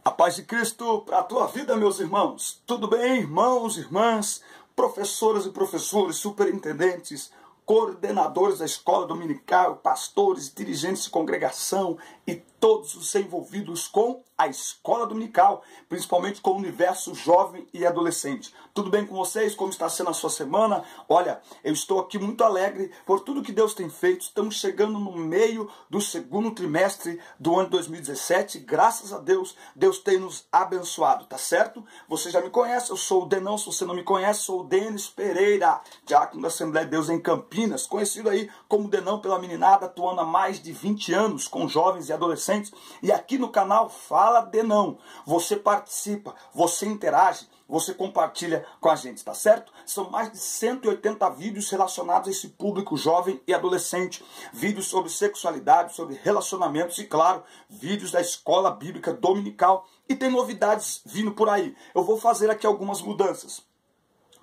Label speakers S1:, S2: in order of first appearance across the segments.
S1: A paz de Cristo para a tua vida, meus irmãos. Tudo bem, irmãos, irmãs, professoras e professores, superintendentes, coordenadores da escola dominical, pastores, dirigentes de congregação e todos os envolvidos com a escola dominical, principalmente com o universo jovem e adolescente. Tudo bem com vocês? Como está sendo a sua semana? Olha, eu estou aqui muito alegre por tudo que Deus tem feito. Estamos chegando no meio do segundo trimestre do ano 2017. Graças a Deus, Deus tem nos abençoado, tá certo? Você já me conhece, eu sou o Denão. Se você não me conhece, sou o Denis Pereira, diácono da Assembleia de Deus em Campinas, conhecido aí como Denão pela meninada, atuando há mais de 20 anos com jovens e adolescentes. E aqui no canal Fala Denão. Você participa, você interage, você compartilha com a gente, tá certo? São mais de 180 vídeos relacionados a esse público jovem e adolescente. Vídeos sobre sexualidade, sobre relacionamentos e, claro, vídeos da escola bíblica dominical. E tem novidades vindo por aí. Eu vou fazer aqui algumas mudanças.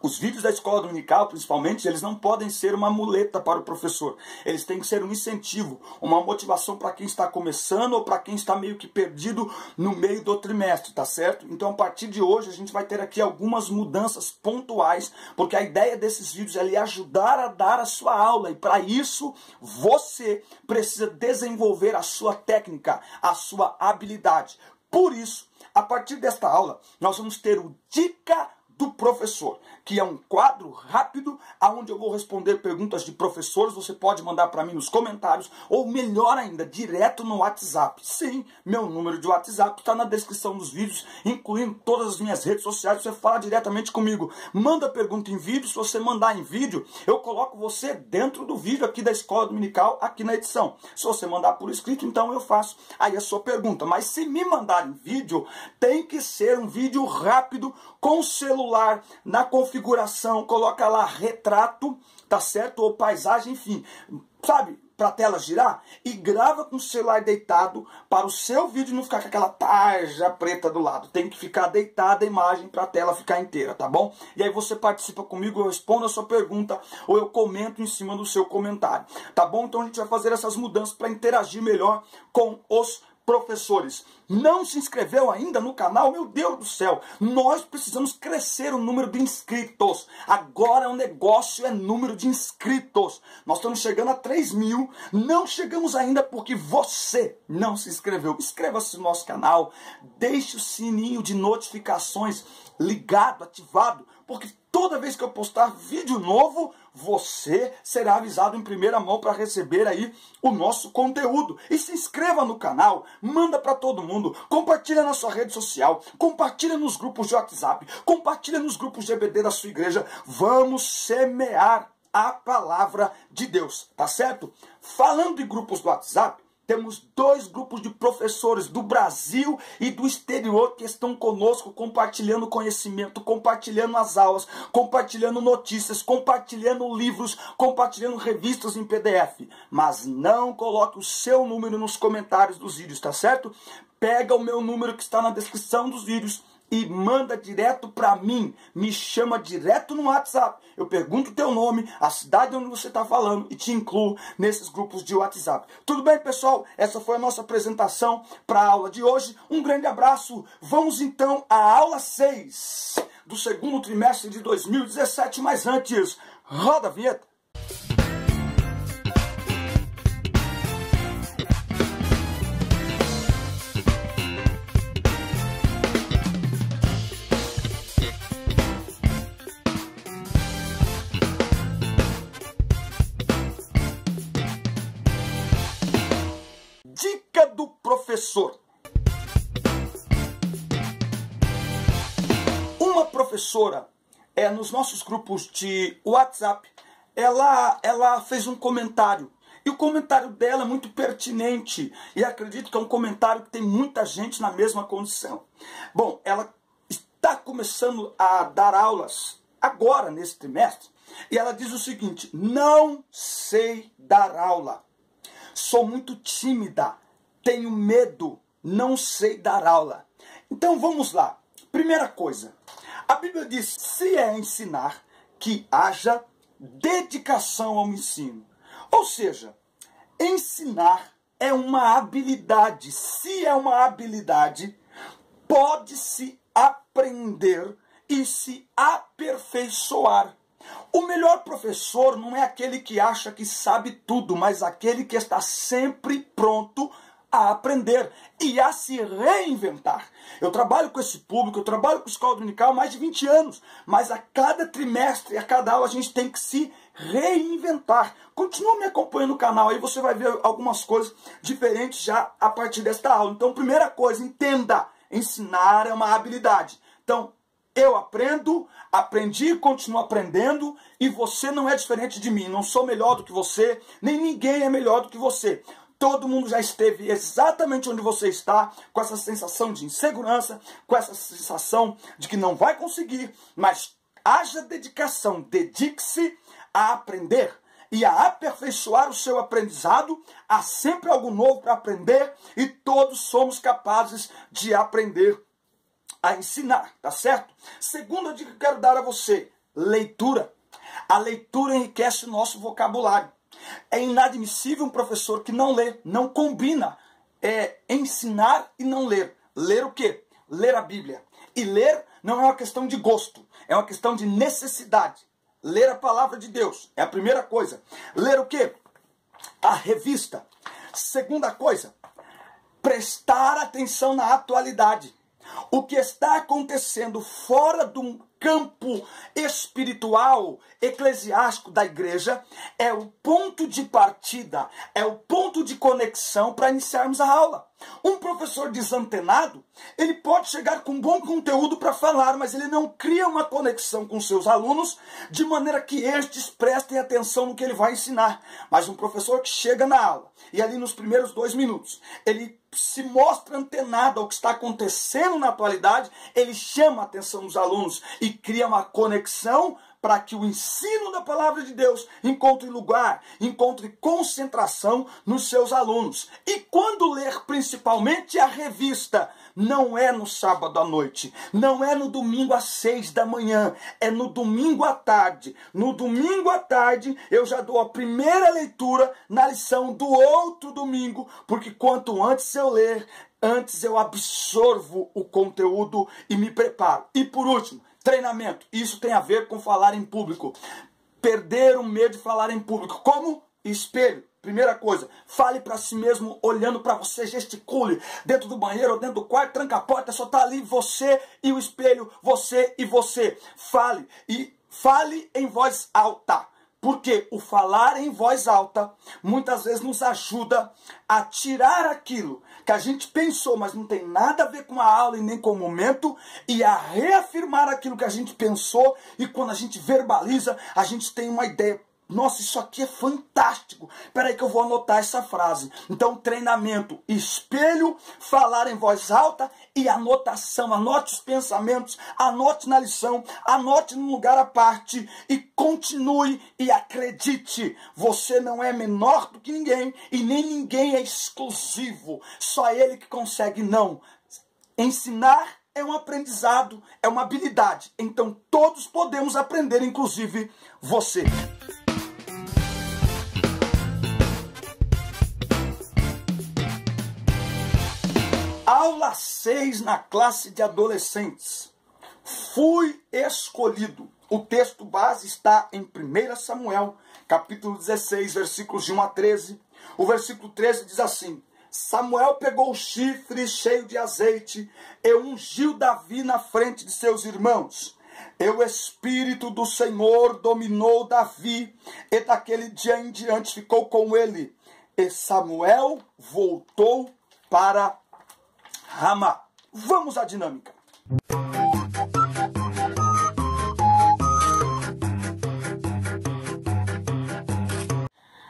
S1: Os vídeos da escola dominical, principalmente, eles não podem ser uma muleta para o professor. Eles têm que ser um incentivo, uma motivação para quem está começando ou para quem está meio que perdido no meio do trimestre, tá certo? Então, a partir de hoje, a gente vai ter aqui algumas mudanças pontuais, porque a ideia desses vídeos é lhe ajudar a dar a sua aula. E para isso, você precisa desenvolver a sua técnica, a sua habilidade. Por isso, a partir desta aula, nós vamos ter o Dica do Professor, que é um quadro rápido, onde eu vou responder perguntas de professores. Você pode mandar para mim nos comentários, ou melhor ainda, direto no WhatsApp. Sim, meu número de WhatsApp está na descrição dos vídeos, incluindo todas as minhas redes sociais. Você fala diretamente comigo, manda pergunta em vídeo. Se você mandar em vídeo, eu coloco você dentro do vídeo aqui da escola dominical, aqui na edição. Se você mandar por escrito, então eu faço aí a sua pergunta. Mas se me mandar em vídeo, tem que ser um vídeo rápido, com celular na configuração, coloca lá retrato, tá certo? Ou paisagem, enfim, sabe? Para a tela girar, e grava com o celular deitado para o seu vídeo não ficar com aquela tarja preta do lado. Tem que ficar deitada a imagem para a tela ficar inteira, tá bom? E aí você participa comigo, eu respondo a sua pergunta ou eu comento em cima do seu comentário, tá bom? Então a gente vai fazer essas mudanças para interagir melhor com os professores. Não se inscreveu ainda no canal? Meu Deus do céu, nós precisamos crescer o número de inscritos. Agora o negócio é número de inscritos. Nós estamos chegando a 3.000, não chegamos ainda porque você não se inscreveu. Inscreva-se no nosso canal, deixe o sininho de notificações ligado, ativado, porque toda vez que eu postar vídeo novo, você será avisado em primeira mão para receber aí o nosso conteúdo. E se inscreva no canal, manda para todo mundo, compartilha na sua rede social, compartilha nos grupos de WhatsApp, compartilha nos grupos de EBD da sua igreja. Vamos semear a palavra de Deus, tá certo? Falando de grupos do WhatsApp, temos 2 grupos de professores do Brasil e do exterior que estão conosco, compartilhando conhecimento, compartilhando as aulas, compartilhando notícias, compartilhando livros, compartilhando revistas em PDF. Mas não coloque o seu número nos comentários dos vídeos, tá certo? Pega o meu número que está na descrição dos vídeos e manda direto para mim, me chama direto no WhatsApp. Eu pergunto o teu nome, a cidade onde você está falando e te incluo nesses grupos de WhatsApp. Tudo bem, pessoal? Essa foi a nossa apresentação para a aula de hoje. Um grande abraço. Vamos então à aula 6 do segundo trimestre de 2017. Mas antes, roda a vinheta. Dica do professor. Uma professora, nos nossos grupos de WhatsApp, ela fez um comentário. E o comentário dela é muito pertinente. E acredito que é um comentário que tem muita gente na mesma condição. Bom, ela está começando a dar aulas agora, nesse trimestre. E ela diz o seguinte: não sei dar aula. Sou muito tímida, tenho medo, não sei dar aula. Então vamos lá. Primeira coisa, a Bíblia diz: se é ensinar, que haja dedicação ao ensino. Ou seja, ensinar é uma habilidade. Se é uma habilidade, pode-se aprender e se aperfeiçoar. O melhor professor não é aquele que acha que sabe tudo, mas aquele que está sempre pronto a aprender e a se reinventar. Eu trabalho com esse público, eu trabalho com escola dominical há mais de 20 anos, mas a cada trimestre, a cada aula, a gente tem que se reinventar. Continua me acompanhando no canal, aí você vai ver algumas coisas diferentes já a partir desta aula. Então, primeira coisa, entenda, ensinar é uma habilidade. Então, eu aprendo, aprendi e continuo aprendendo, e você não é diferente de mim. Não sou melhor do que você, nem ninguém é melhor do que você. Todo mundo já esteve exatamente onde você está, com essa sensação de insegurança, com essa sensação de que não vai conseguir, mas haja dedicação, dedique-se a aprender e a aperfeiçoar o seu aprendizado. Há sempre algo novo para aprender e todos somos capazes de aprender a ensinar, tá certo? Segunda dica que eu quero dar a você, leitura. A leitura enriquece o nosso vocabulário. É inadmissível um professor que não lê, não combina ensinar e não ler. Ler o quê? Ler a Bíblia. E ler não é uma questão de gosto, é uma questão de necessidade. Ler a palavra de Deus é a primeira coisa. Ler o quê? A revista. Segunda coisa, prestar atenção na atualidade. O que está acontecendo fora do campo espiritual, eclesiástico da igreja, é o ponto de partida, é o ponto de conexão para iniciarmos a aula. Um professor desantenado, ele pode chegar com bom conteúdo para falar, mas ele não cria uma conexão com seus alunos, de maneira que estes prestem atenção no que ele vai ensinar. Mas um professor que chega na aula, e ali nos primeiros 2 minutos, ele se mostra antenado ao que está acontecendo na atualidade, ele chama a atenção dos alunos e cria uma conexão para que o ensino da palavra de Deus encontre lugar, encontre concentração nos seus alunos. E quando ler principalmente a revista, não é no sábado à noite, não é no domingo às 6 da manhã, é no domingo à tarde. No domingo à tarde eu já dou a primeira leitura na lição do outro domingo, porque quanto antes eu ler, antes eu absorvo o conteúdo e me preparo. E por último, treinamento. Isso tem a ver com falar em público. Perder o medo de falar em público. Como? Espelho. Primeira coisa, fale para si mesmo, olhando para você, gesticule. Dentro do banheiro ou dentro do quarto, tranca a porta, só tá ali você e o espelho, você e você. Fale. E fale em voz alta. Porque o falar em voz alta muitas vezes nos ajuda a tirar aquilo que a gente pensou, mas não tem nada a ver com a aula e nem com o momento, e a reafirmar aquilo que a gente pensou, e quando a gente verbaliza, a gente tem uma ideia. Nossa, isso aqui é fantástico. Espera aí que eu vou anotar essa frase. Então, treinamento, espelho, falar em voz alta e anotação. Anote os pensamentos, anote na lição, anote num lugar à parte e continue e acredite. Você não é menor do que ninguém e nem ninguém é exclusivo. Só ele que consegue, não. Ensinar é um aprendizado, é uma habilidade. Então, todos podemos aprender, inclusive você. Aula 6 na classe de adolescentes. Fui escolhido. O texto base está em 1 Samuel, capítulo 16, versículos de 1 a 13. O versículo 13 diz assim: Samuel pegou o chifre cheio de azeite e ungiu Davi na frente de seus irmãos. E o Espírito do Senhor dominou Davi, e daquele dia em diante ficou com ele. E Samuel voltou para Ramá. Vamos à dinâmica.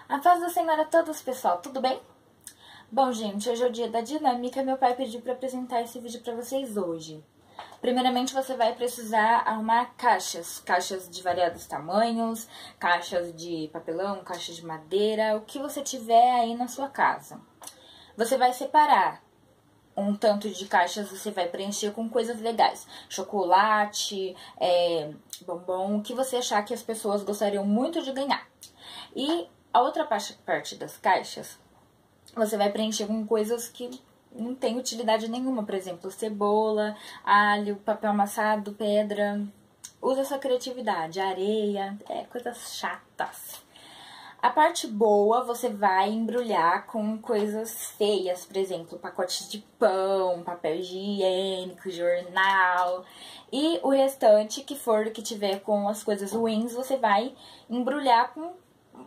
S2: A paz do Senhor a todos, pessoal. Tudo bem? Bom, gente, hoje é o dia da dinâmica. Meu pai pediu para apresentar esse vídeo para vocês hoje. Primeiramente, você vai precisar arrumar caixas de variados tamanhos, caixas de papelão, caixas de madeira, o que você tiver aí na sua casa. Você vai separar um tanto de caixas, você vai preencher com coisas legais. Chocolate, bombom, o que você achar que as pessoas gostariam muito de ganhar. E a outra parte das caixas, você vai preencher com coisas que não tem utilidade nenhuma. Por exemplo, cebola, alho, papel amassado, pedra. Usa sua criatividade, areia, coisas chatas. A parte boa você vai embrulhar com coisas feias, por exemplo, pacotes de pão, papel higiênico, jornal. E o restante, que for que tiver com as coisas ruins, você vai embrulhar com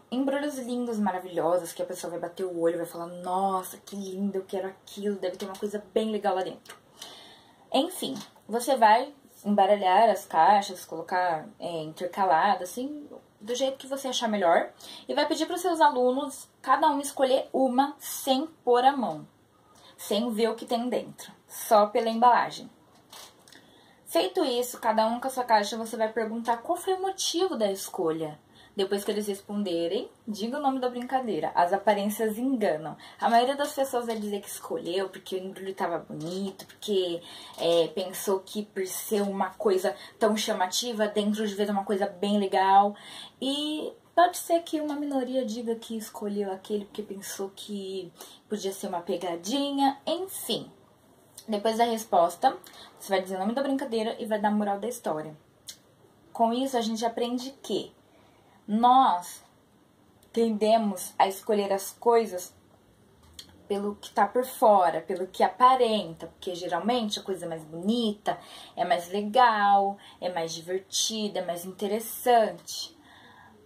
S2: embrulhos lindos, maravilhosos, que a pessoa vai bater o olho, vai falar, nossa, que lindo, eu quero aquilo, deve ter uma coisa bem legal lá dentro. Enfim, você vai embaralhar as caixas, colocar intercalado, assim, do jeito que você achar melhor. E vai pedir para os seus alunos, cada um escolher uma sem pôr a mão, sem ver o que tem dentro, só pela embalagem. Feito isso, cada um com a sua caixa, você vai perguntar qual foi o motivo da escolha. Depois que eles responderem, diga o nome da brincadeira. As aparências enganam. A maioria das pessoas vai dizer que escolheu porque o embrulho estava bonito, porque pensou que por ser uma coisa tão chamativa, dentro de ver uma coisa bem legal. E pode ser que uma minoria diga que escolheu aquele porque pensou que podia ser uma pegadinha. Enfim, depois da resposta, você vai dizer o nome da brincadeira e vai dar a moral da história. Com isso, a gente aprende que nós tendemos a escolher as coisas pelo que tá por fora, pelo que aparenta, porque geralmente a coisa é mais bonita, é mais legal, é mais divertida, é mais interessante.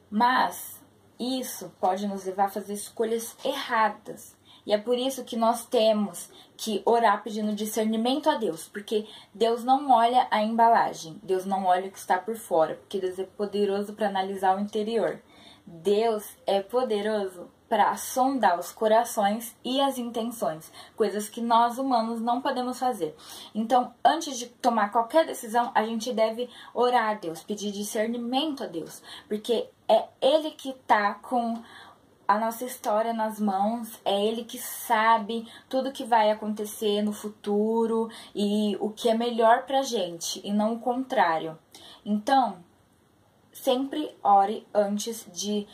S2: Mas isso pode nos levar a fazer escolhas erradas. E é por isso que nós temos que orar pedindo discernimento a Deus, porque Deus não olha a embalagem, Deus não olha o que está por fora, porque Deus é poderoso para analisar o interior. Deus é poderoso para sondar os corações e as intenções, coisas que nós humanos não podemos fazer. Então, antes de tomar qualquer decisão, a gente deve orar a Deus, pedir discernimento a Deus, porque é Ele que está com a nossa história nas mãos, é Ele que sabe tudo que vai acontecer no futuro e o que é melhor pra gente, e não o contrário. Então, sempre ore antes de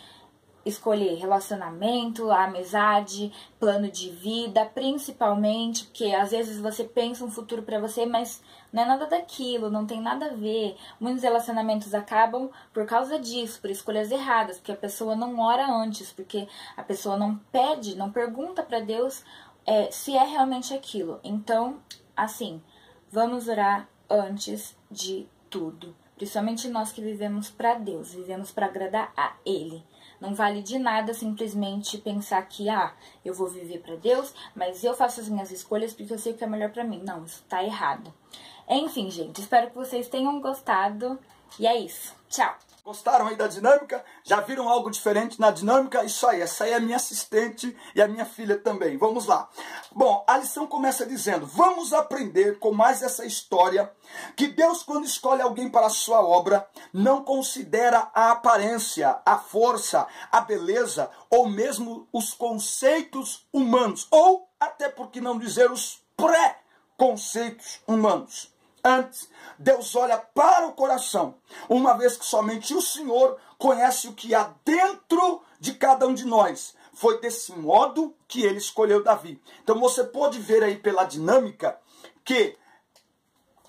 S2: escolher relacionamento, amizade, plano de vida, principalmente, porque às vezes você pensa um futuro pra você, mas não é nada daquilo, não tem nada a ver. Muitos relacionamentos acabam por causa disso, por escolhas erradas, porque a pessoa não ora antes, porque a pessoa não pede, não pergunta pra Deus se é realmente aquilo. Então, assim, vamos orar antes de tudo. Principalmente nós que vivemos pra Deus, vivemos pra agradar a Ele. Não vale de nada simplesmente pensar que, eu vou viver pra Deus, mas eu faço as minhas escolhas porque eu sei o que é melhor pra mim. Não, isso tá errado. Enfim, gente, espero que vocês tenham gostado. E é isso. Tchau!
S1: Gostaram aí da dinâmica? Já viram algo diferente na dinâmica? Isso aí, essa aí é a minha assistente e a minha filha também. Vamos lá. Bom, a lição começa dizendo, vamos aprender com mais essa história, que Deus, quando escolhe alguém para a sua obra, não considera a aparência, a força, a beleza, ou mesmo os conceitos humanos, ou até por que não dizer os pré-conceitos humanos. Antes, Deus olha para o coração, uma vez que somente o Senhor conhece o que há dentro de cada um de nós. Foi desse modo que ele escolheu Davi. Então você pode ver aí pela dinâmica que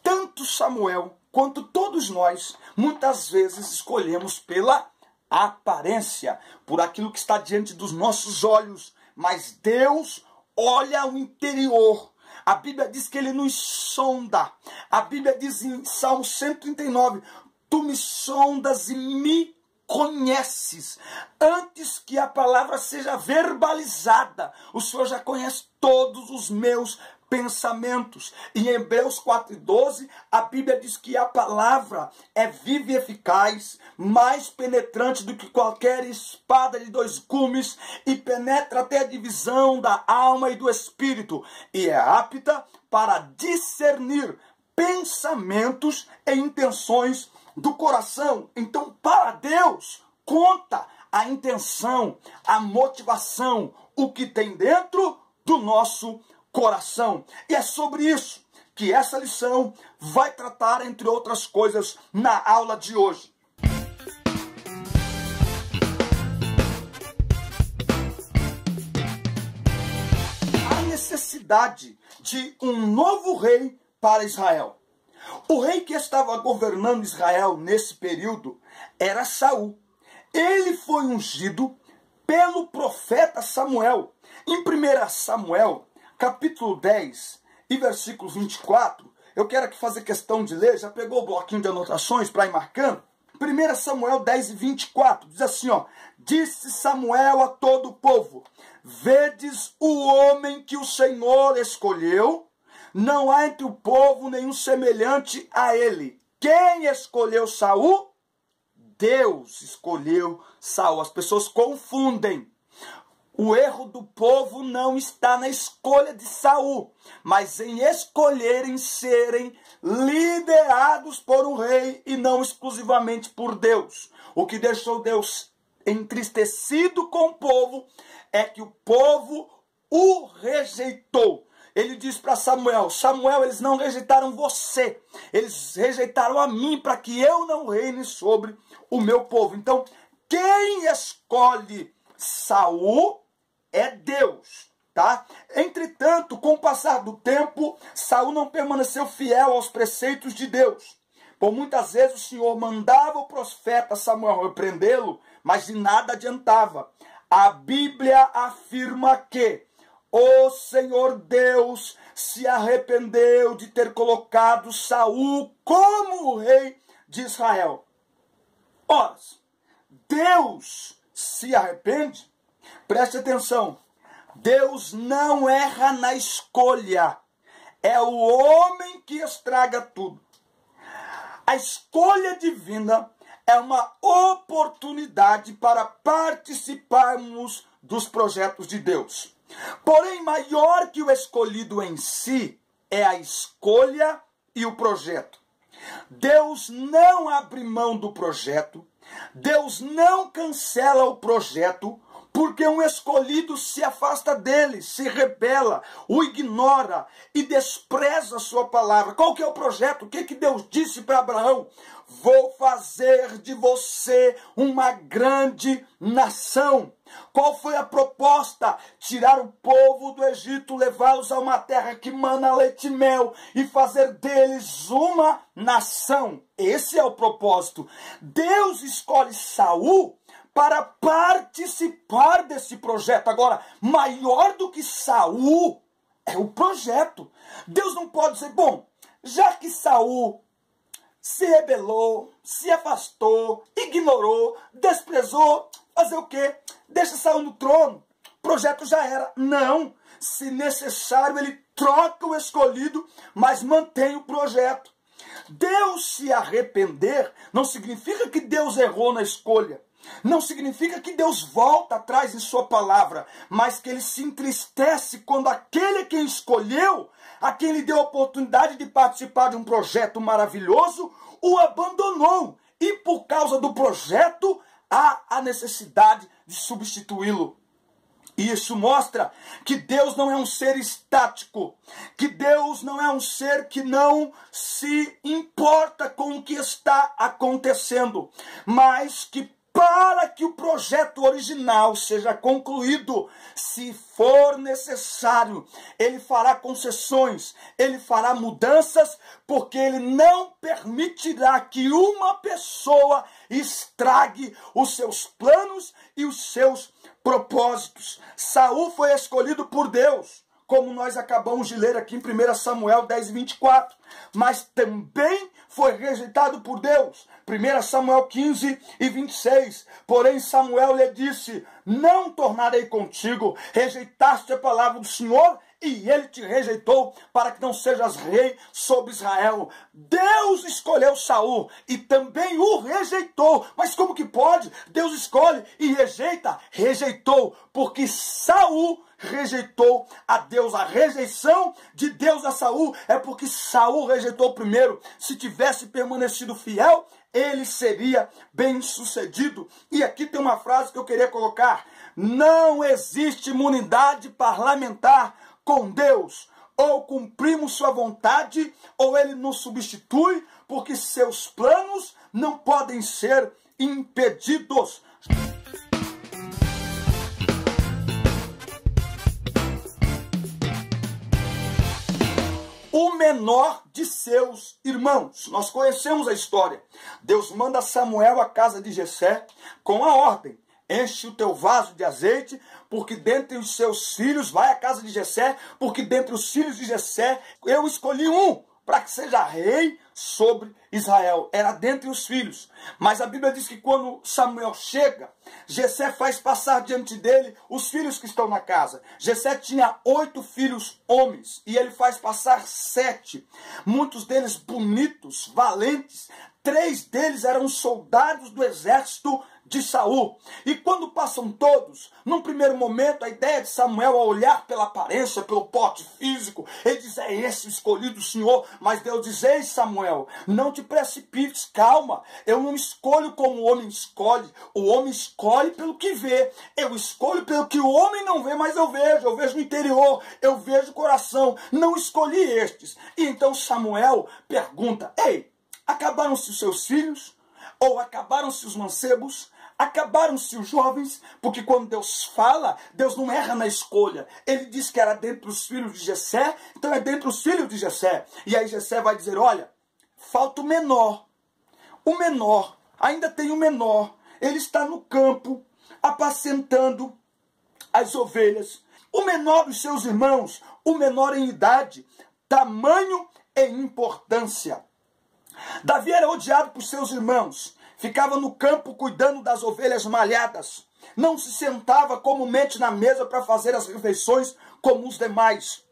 S1: tanto Samuel quanto todos nós, muitas vezes escolhemos pela aparência, por aquilo que está diante dos nossos olhos. Mas Deus olha o interior. A Bíblia diz que Ele nos sonda. A Bíblia diz em Salmo 139, tu me sondas e me conheces. Antes que a palavra seja verbalizada, o Senhor já conhece todos os meus pensamentos. Em Hebreus 4:12, a Bíblia diz que a palavra é viva e eficaz, mais penetrante do que qualquer espada de dois gumes, e penetra até a divisão da alma e do espírito, e é apta para discernir pensamentos e intenções do coração. Então, para Deus, conta a intenção, a motivação, o que tem dentro do nosso coração. E é sobre isso que essa lição vai tratar, entre outras coisas, na aula de hoje. A necessidade de um novo rei para Israel. O rei que estava governando Israel nesse período era Saul. Ele foi ungido pelo profeta Samuel. Em 1 Samuel, capítulo 10 e versículo 24, eu quero aqui fazer questão de ler, já pegou o bloquinho de anotações para ir marcando? 1 Samuel 10 e 24, diz assim, ó: disse Samuel a todo o povo: vedes o homem que o Senhor escolheu? Não há entre o povo nenhum semelhante a ele. Quem escolheu Saul? Deus escolheu Saul. As pessoas confundem. O erro do povo não está na escolha de Saul, mas em escolherem serem liderados por um rei e não exclusivamente por Deus. O que deixou Deus entristecido com o povo é que o povo o rejeitou. Ele diz para Samuel: Samuel, eles não rejeitaram você, eles rejeitaram a mim para que eu não reine sobre o meu povo. Então, quem escolhe Saul é Deus, tá? Entretanto, com o passar do tempo, Saul não permaneceu fiel aos preceitos de Deus. Por muitas vezes o Senhor mandava o profeta Samuel repreendê-lo, mas de nada adiantava. A Bíblia afirma que o Senhor Deus se arrependeu de ter colocado Saul como o rei de Israel. Ora, Deus se arrepende? Preste atenção. Deus não erra na escolha. É o homem que estraga tudo. A escolha divina é uma oportunidade para participarmos dos projetos de Deus. Porém, maior que o escolhido em si é a escolha e o projeto. Deus não abre mão do projeto, Deus não cancela o projeto, porque um escolhido se afasta dele, se rebela, o ignora e despreza a sua palavra. Qual que é o projeto? O que Deus disse para Abraão? Vou fazer de você uma grande nação. Qual foi a proposta? Tirar o povo do Egito, levá-los a uma terra que mana leite e mel e fazer deles uma nação. Esse é o propósito. Deus escolhe Saul para participar desse projeto. Agora, maior do que Saul é o projeto. Deus não pode dizer, bom, já que Saul se rebelou, se afastou, ignorou, desprezou, fazer o quê? Deixa Saul no trono. O projeto já era. Não. Se necessário, ele troca o escolhido, mas mantém o projeto. Deus se arrepender não significa que Deus errou na escolha. Não significa que Deus volta atrás em sua palavra, mas que ele se entristece quando aquele quem escolheu, a quem lhe deu a oportunidade de participar de um projeto maravilhoso, o abandonou. E por causa do projeto, há a necessidade de substituí-lo. E isso mostra que Deus não é um ser estático, que Deus não é um ser que não se importa com o que está acontecendo, mas que para que o projeto original seja concluído, se for necessário, ele fará concessões, ele fará mudanças, porque ele não permitirá que uma pessoa estrague os seus planos e os seus propósitos. Saul foi escolhido por Deus, como nós acabamos de ler aqui em 1 Samuel 10, 24. Mas também foi rejeitado por Deus. 1 Samuel 15 e 26. Porém Samuel lhe disse, não tornarei contigo, rejeitaste a palavra do Senhor, e ele te rejeitou para que não sejas rei sobre Israel. Deus escolheu Saul e também o rejeitou. Mas como que pode? Deus escolhe e rejeita? Rejeitou, porque Saul rejeitou a Deus. A rejeição de Deus a Saul é porque Saul rejeitou primeiro. Se tivesse permanecido fiel, ele seria bem sucedido. E aqui tem uma frase que eu queria colocar: não existe imunidade parlamentar com Deus. Ou cumprimos sua vontade, ou ele nos substitui, porque seus planos não podem ser impedidos. menor de seus irmãos. Nós conhecemos a história. Deus manda Samuel à casa de Jessé com a ordem: enche o teu vaso de azeite, porque dentre os seus filhos, vai à casa de Jessé, porque dentre os filhos de Jessé eu escolhi um para que seja rei sobre Israel. Era dentre os filhos. Mas a Bíblia diz que quando Samuel chega, Jessé faz passar diante dele os filhos que estão na casa. Jessé tinha 8 filhos homens e ele faz passar 7. Muitos deles bonitos, valentes. 3 deles eram soldados do exército de Saul. E quando passam todos, num primeiro momento, a ideia de Samuel, ao olhar pela aparência, pelo porte físico, ele diz: é esse o escolhido do Senhor. Mas Deus diz: ei, Samuel, não te precipites, calma. Eu não escolho como o homem escolhe. O homem escolhe pelo que vê. Eu escolho pelo que o homem não vê, mas eu vejo. Eu vejo no interior, eu vejo o coração. Não escolhi estes. E então Samuel pergunta: ei, acabaram-se os seus filhos? Ou acabaram-se os mancebos? Acabaram-se os jovens? Porque quando Deus fala, Deus não erra na escolha. Ele diz que era dentre os filhos de Jessé, então é dentre os filhos de Jessé. E aí Jessé vai dizer: olha, falta o menor. O menor, ainda tem o menor. Ele está no campo, apacentando as ovelhas. O menor dos seus irmãos, o menor em idade, tamanho e importância. Davi era odiado por seus irmãos. Ficava no campo cuidando das ovelhas malhadas. Não se sentava comumente na mesa para fazer as refeições como os demais.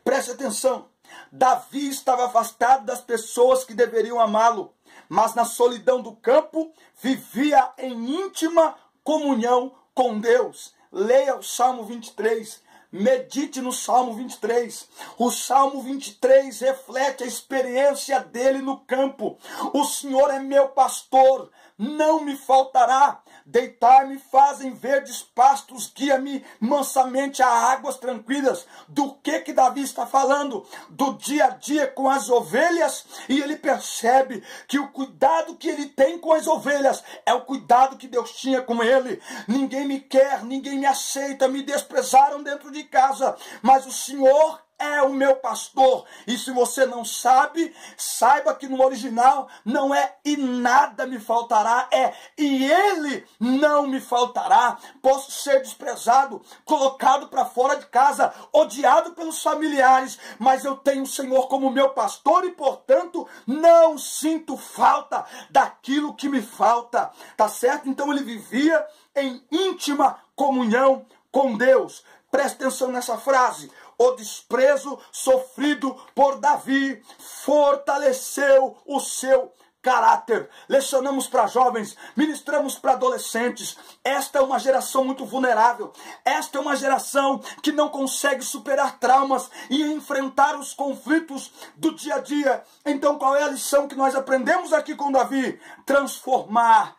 S1: Preste atenção. Davi estava afastado das pessoas que deveriam amá-lo, mas na solidão do campo vivia em íntima comunhão com Deus. Leia o Salmo 23. Medite no Salmo 23. O Salmo 23 reflete a experiência dele no campo. O Senhor é meu pastor, não me faltará. Deitar-me fazem verdes pastos, guia-me mansamente a águas tranquilas. Do que Davi está falando? Do dia a dia com as ovelhas. E ele percebe que o cuidado que ele tem com as ovelhas é o cuidado que Deus tinha com ele. Ninguém me quer, ninguém me aceita, me desprezaram dentro de casa, mas o Senhor é o meu pastor. E se você não sabe, saiba que no original não é e nada me faltará, é e ele não me faltará. Posso ser desprezado, colocado para fora de casa, odiado pelos familiares, mas eu tenho o Senhor como meu pastor e, portanto, não sinto falta daquilo que me falta. Tá certo? Então ele vivia em íntima comunhão com Deus. Preste atenção nessa frase. O desprezo sofrido por Davi fortaleceu o seu caráter. Lecionamos para jovens, ministramos para adolescentes. Esta é uma geração muito vulnerável. Esta é uma geração que não consegue superar traumas e enfrentar os conflitos do dia a dia. Então, qual é a lição que nós aprendemos aqui com Davi? Transformar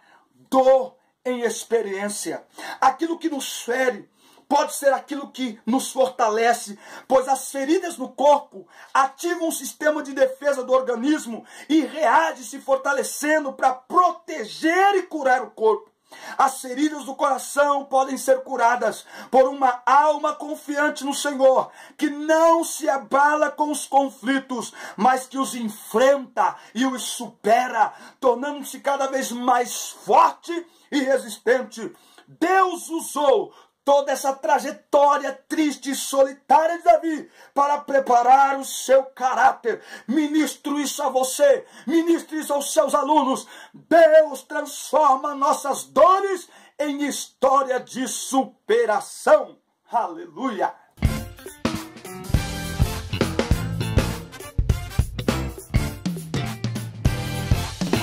S1: dor em experiência. Aquilo que nos fere pode ser aquilo que nos fortalece, pois as feridas no corpo ativam um sistema de defesa do organismo e reage se fortalecendo para proteger e curar o corpo. As feridas do coração podem ser curadas por uma alma confiante no Senhor, que não se abala com os conflitos, mas que os enfrenta e os supera, tornando-se cada vez mais forte e resistente. Deus usou toda essa trajetória triste e solitária de Davi para preparar o seu caráter. Ministro isso a você, ministre isso aos seus alunos. Deus transforma nossas dores em história de superação. Aleluia!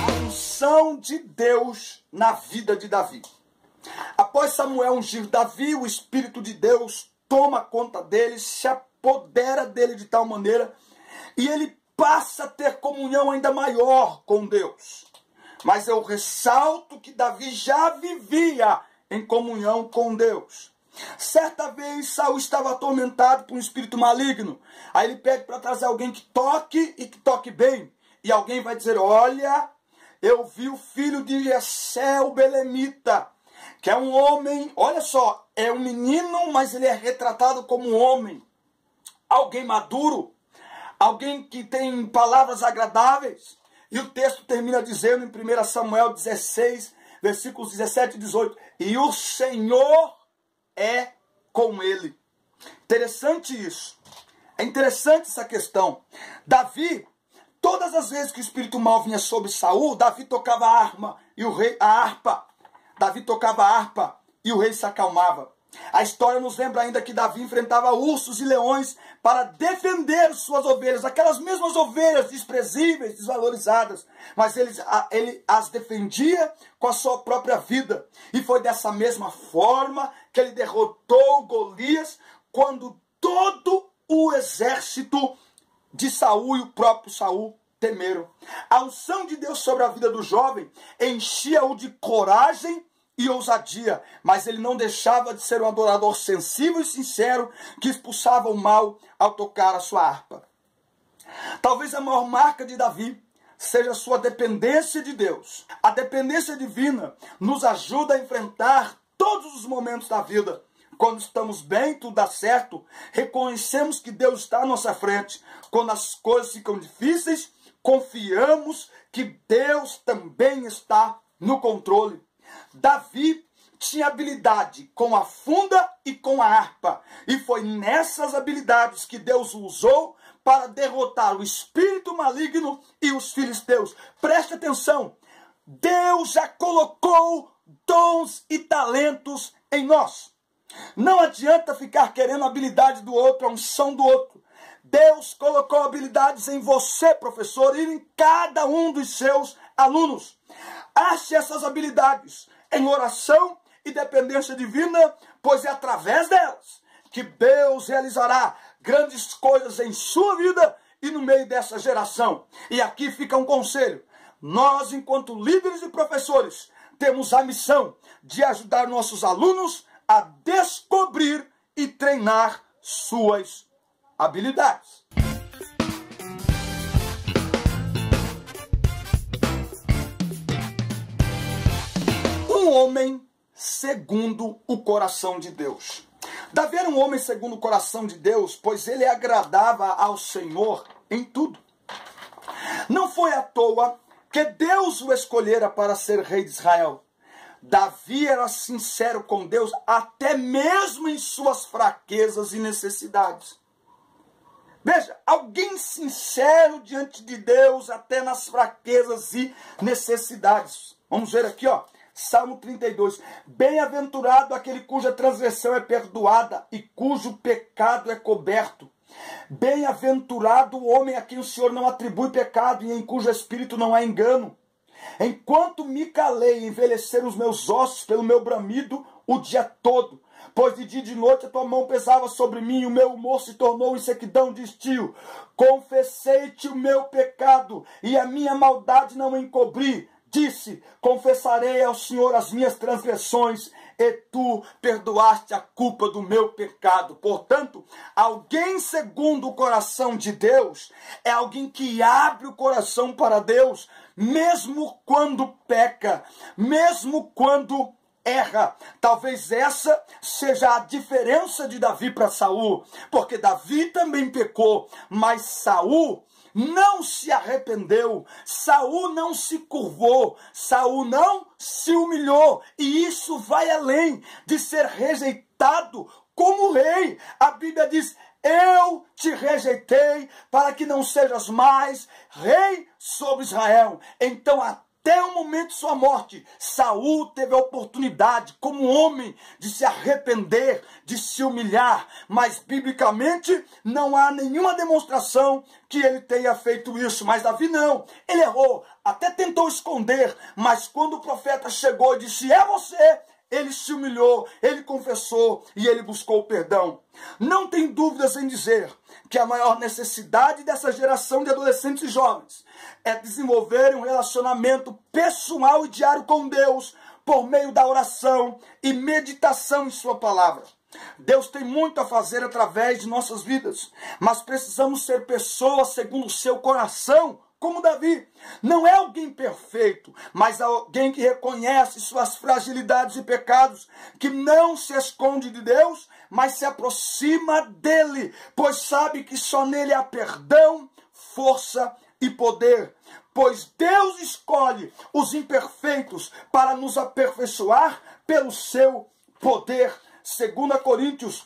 S1: A unção de Deus na vida de Davi. Após Samuel ungir Davi, o Espírito de Deus toma conta dele, se apodera dele de tal maneira, e ele passa a ter comunhão ainda maior com Deus. Mas eu ressalto que Davi já vivia em comunhão com Deus. Certa vez Saul estava atormentado por um espírito maligno. Aí ele pede para trazer alguém que toque e que toque bem. E alguém vai dizer: olha, eu vi o filho de Jessé, o belemita, que é um homem, olha só, é um menino, mas ele é retratado como um homem. Alguém maduro, alguém que tem palavras agradáveis. E o texto termina dizendo em 1 Samuel 16, versículos 17 e 18, e o Senhor é com ele. Interessante isso. É interessante essa questão. Davi, todas as vezes que o espírito mau vinha sobre Saul, Davi tocava a harpa. Davi tocava a harpa e o rei se acalmava. A história nos lembra ainda que Davi enfrentava ursos e leões para defender suas ovelhas, aquelas mesmas ovelhas desprezíveis, desvalorizadas, mas ele as defendia com a sua própria vida. E foi dessa mesma forma que ele derrotou Golias, quando todo o exército de Saul e o próprio Saul temeram. A unção de Deus sobre a vida do jovem enchia-o de coragem e ousadia, mas ele não deixava de ser um adorador sensível e sincero que expulsava o mal ao tocar a sua harpa. Talvez a maior marca de Davi seja a sua dependência de Deus. A dependência divina nos ajuda a enfrentar todos os momentos da vida. Quando estamos bem, tudo dá certo, reconhecemos que Deus está à nossa frente. Quando as coisas ficam difíceis, confiamos que Deus também está no controle. Davi tinha habilidade com a funda e com a harpa. E foi nessas habilidades que Deus o usou para derrotar o espírito maligno e os filisteus. Preste atenção. Deus já colocou dons e talentos em nós. Não adianta ficar querendo a habilidade do outro, a unção do outro. Deus colocou habilidades em você, professor, e em cada um dos seus alunos. Ache essas habilidades em oração e dependência divina, pois é através delas que Deus realizará grandes coisas em sua vida e no meio dessa geração. E aqui fica um conselho. Nós, enquanto líderes e professores, temos a missão de ajudar nossos alunos a descobrir e treinar suas habilidades. Um homem segundo o coração de Deus. Davi era um homem segundo o coração de Deus, pois ele agradava ao Senhor em tudo. Não foi à toa que Deus o escolhera para ser rei de Israel. Davi era sincero com Deus até mesmo em suas fraquezas e necessidades. Veja, alguém sincero diante de Deus até nas fraquezas e necessidades. Vamos ver aqui, ó. Salmo 32. Bem-aventurado aquele cuja transgressão é perdoada e cujo pecado é coberto. Bem-aventurado o homem a quem o Senhor não atribui pecado e em cujo espírito não há engano. Enquanto me calei, envelheceram os meus ossos pelo meu bramido o dia todo. Pois de dia e de noite a tua mão pesava sobre mim e o meu humor se tornou em sequidão de estio. Confessei-te o meu pecado e a minha maldade não encobri. Disse, confessarei ao Senhor as minhas transgressões, e tu perdoaste a culpa do meu pecado. Portanto, alguém segundo o coração de Deus é alguém que abre o coração para Deus, mesmo quando peca, mesmo quando erra. Talvez essa seja a diferença de Davi para Saul, porque Davi também pecou, mas Saul não se arrependeu, Saul não se curvou, Saul não se humilhou, e isso vai além de ser rejeitado como rei. A Bíblia diz, eu te rejeitei para que não sejas mais rei sobre Israel. Então até o momento de sua morte, Saul teve a oportunidade, como homem, de se arrepender, de se humilhar. Mas, biblicamente, não há nenhuma demonstração que ele tenha feito isso. Mas Davi não. Ele errou, até tentou esconder. Mas quando o profeta chegou e disse, é você, ele se humilhou, ele confessou e ele buscou o perdão. Não tem dúvidas em dizer que a maior necessidade dessa geração de adolescentes e jovens é desenvolver um relacionamento pessoal e diário com Deus por meio da oração e meditação em sua palavra. Deus tem muito a fazer através de nossas vidas, mas precisamos ser pessoas segundo o seu coração como Davi. Não é alguém perfeito, mas alguém que reconhece suas fragilidades e pecados, que não se esconde de Deus, mas se aproxima dele, pois sabe que só nele há perdão, força e poder. Pois Deus escolhe os imperfeitos para nos aperfeiçoar pelo seu poder. 2 Coríntios,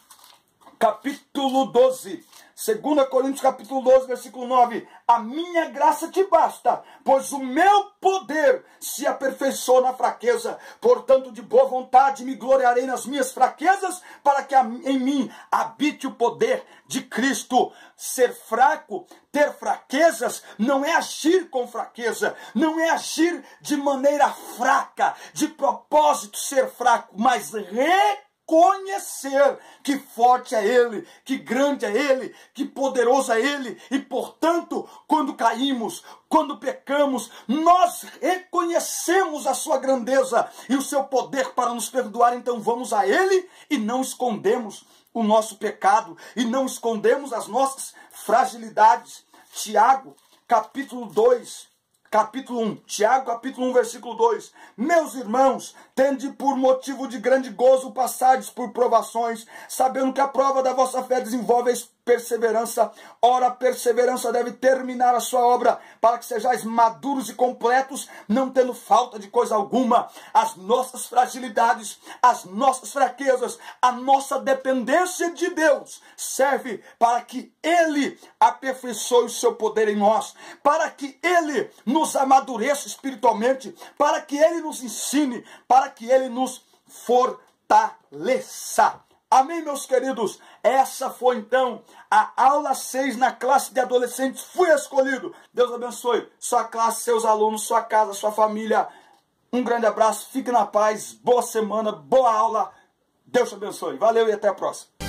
S1: capítulo 12. 2 Coríntios capítulo 12, versículo 9. A minha graça te basta, pois o meu poder se aperfeiçoa na fraqueza. Portanto, de boa vontade me gloriarei nas minhas fraquezas, para que em mim habite o poder de Cristo. Ser fraco, ter fraquezas, não é agir com fraqueza, não é agir de maneira fraca, de propósito ser fraco, mas reconhecer que forte é Ele, que grande é Ele, que poderoso é Ele. E, portanto, quando caímos, quando pecamos, nós reconhecemos a sua grandeza e o seu poder para nos perdoar. Então vamos a Ele e não escondemos o nosso pecado e não escondemos as nossas fragilidades. Tiago, capítulo 2. Capítulo 1, Tiago, capítulo 1, versículo 2. Meus irmãos, tende por motivo de grande gozo passardes por provações, sabendo que a prova da vossa fé desenvolve perseverança. Ora, a perseverança deve terminar a sua obra, para que sejais maduros e completos, não tendo falta de coisa alguma. As nossas fragilidades, as nossas fraquezas, a nossa dependência de Deus serve para que Ele aperfeiçoe o seu poder em nós, para que Ele nos amadureça espiritualmente, para que Ele nos ensine, para que Ele nos fortaleça. Amém, meus queridos? Essa foi então a aula 6 na classe de adolescentes. Fui escolhido. Deus abençoe sua classe, seus alunos, sua casa, sua família. Um grande abraço, fique na paz, boa semana, boa aula. Deus te abençoe. Valeu e até a próxima.